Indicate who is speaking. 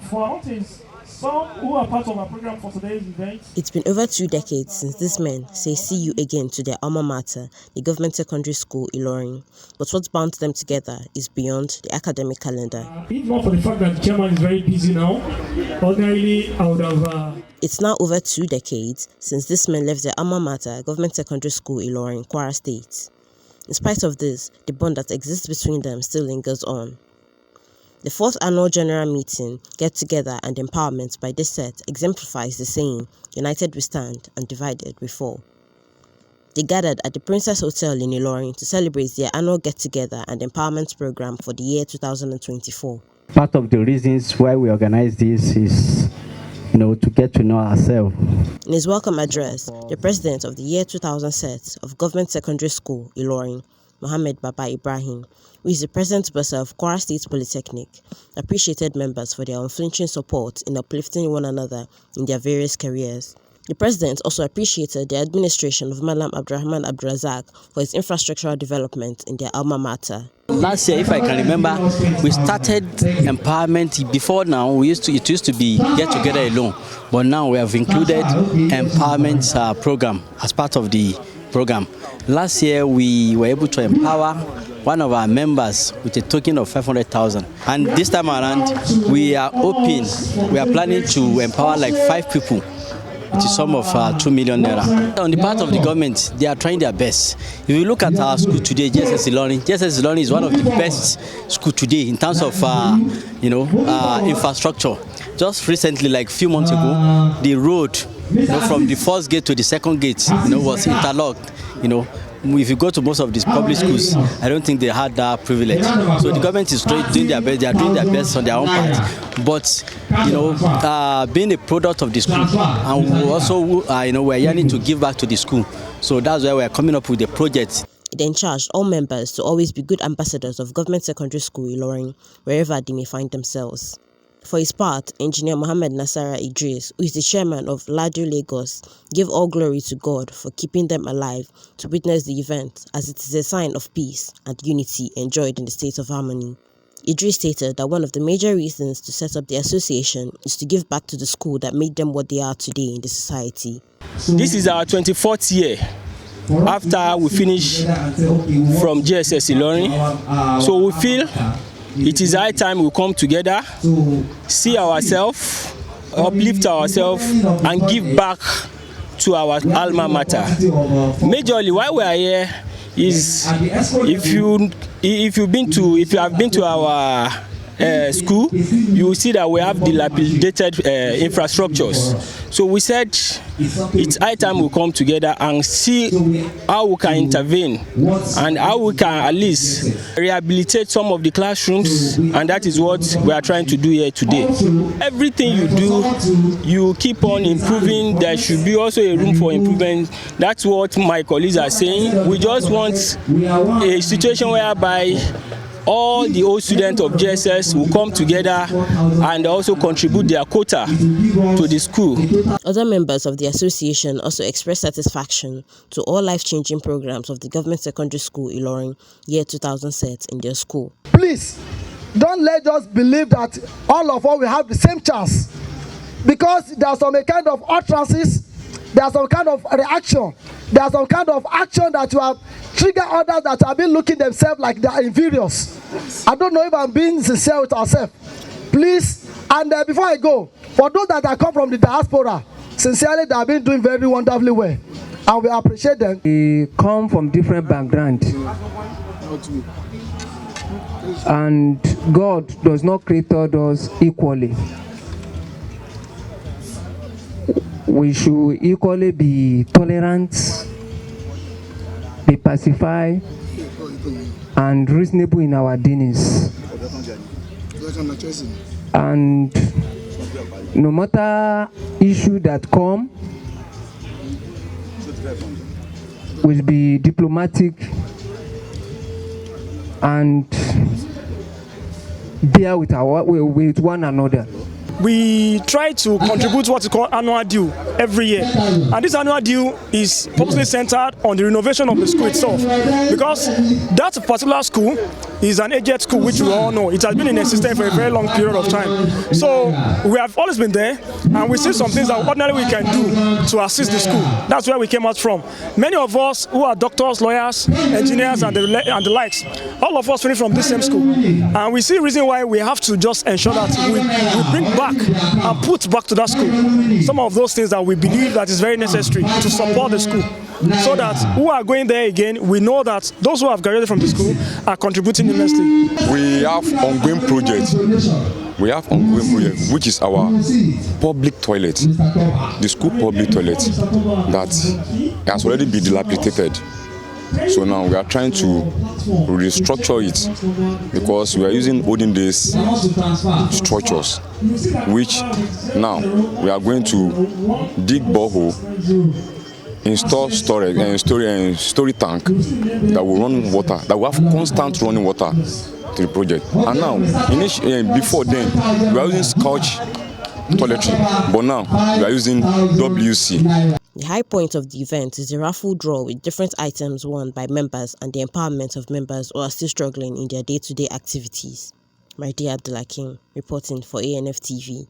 Speaker 1: for what is some who are part of our program for today's event.
Speaker 2: It's been over 2 decades since these men say see you again to their alma mater, the government secondary school Ilorin. But what bound them together is beyond the academic calendar.
Speaker 1: If not for the fact that the chairman is very busy now, ordinarily I would have...
Speaker 2: It's now over 2 decades since these men left their alma mater, government secondary school Ilorin, Kwara State. In spite of this, the bond that exists between them still lingers on. The 4th annual general meeting, get-together and empowerment by this set exemplifies the saying, united we stand and divided we fall. They gathered at the Princess Hotel in Ilorin to celebrate their annual get-together and empowerment program for the year 2024.
Speaker 3: Part of the reasons why we organize this is, to get to know ourselves.
Speaker 2: In his welcome address, the president of the year 2000 set of Government Secondary School Ilorin, Mohammed Baba Ibrahim, who is the present bursar of Kwara State Polytechnic, appreciated members for their unflinching support in uplifting one another in their various careers. The president also appreciated the administration of Malam Abdurrahman Abdurazak for its infrastructural development in their alma mater.
Speaker 4: Last year, if I can remember, we started empowerment. Before now, it used to be get together alone, but now we have included empowerment program as part of the program. Last year, we were able to empower one of our members with a token of 500,000. And this time around, we are planning to empower like 5 people with a sum of 2 million naira. On the part of the government, they are trying their best. If you look at our school today, GSS Ilorin is one of the best schools today in terms of infrastructure. Just recently, like a few months ago, the road from the first gate to the second gate was interlocked. If you go to most of these public schools, I don't think they had that privilege. So the government is doing their best. They are doing their best on their own part. But being a product of the school, and we also we're yearning to give back to the school. So that's why we're coming up with the project.
Speaker 2: It then charged all members to always be good ambassadors of Government Secondary School Ilorin, wherever they may find themselves. For his part, Engineer Mohammed Nasara Idris, who is the chairman of Ladu Lagos, gave all glory to God for keeping them alive to witness the event, as it is a sign of peace and unity enjoyed in the state of harmony. Idris stated that one of the major reasons to set up the association is to give back to the school that made them what they are today in the society.
Speaker 5: This is our 24th year after we finish from GSS Ilorin, so we feel it is high time we come together, see ourselves, uplift ourselves, and give back to our alma mater. Majorly, why we are here is if you have been to our school, you will see that we have dilapidated infrastructures. So we said it's high time we come together and see how we can intervene and how we can at least rehabilitate some of the classrooms, and that is what we are trying to do here today. Everything you do, you keep on improving. There should be also a room for improvement. That's what my colleagues are saying. We just want a situation whereby all the old students of GSS will come together and also contribute their quota to the school.
Speaker 2: Other members of the association also expressed satisfaction to all life-changing programs of the Government Secondary School Ilorin year 2000 set in their school.
Speaker 6: Please, don't let us believe that all of us will have the same chance, because there's some kind of utterances, there's some kind of reaction, there's some kind of action that you have triggered others that have been looking themselves like they are inferior. I don't know if I'm being sincere with ourselves. Please, and before I go, for those that have come from the diaspora, sincerely they have been doing very wonderfully well, and we appreciate them.
Speaker 7: We come from different backgrounds, and God does not create us equally. We should equally be tolerant, be pacified, and reasonable in our dealings. And no matter issue that come, we'll be diplomatic and bear with one another.
Speaker 1: We try to contribute what we call annual due every year, and this annual due is purposely centered on the renovation of the school itself, because that particular school is an aged school, which we all know. It has been in existence for a very long period of time. So we have always been there, and we see some things that ordinarily we can do to assist the school. That's where we came out from. Many of us who are doctors, lawyers, engineers, and the likes, all of us finish from this same school. And we see a reason why we have to just ensure that we bring back and put back to that school some of those things that we believe that is very necessary to support the school, so that who are going there again, we know that those who have graduated from the school are contributing immensely.
Speaker 8: We have ongoing projects. Which is our public toilet, the school public toilet that has already been dilapidated. So now we are trying to restructure it, because we are using olden days structures, which now we are going to dig borehole, install storage and storage tank that will run water, that will have constant running water to the project. And now, before then, we are using Scotch toiletry, but now we are using WC.
Speaker 2: The high point of the event is a raffle draw with different items won by members and the empowerment of members who are still struggling in their day-to-day activities. Mardia Abdulhakim reporting for ANF TV.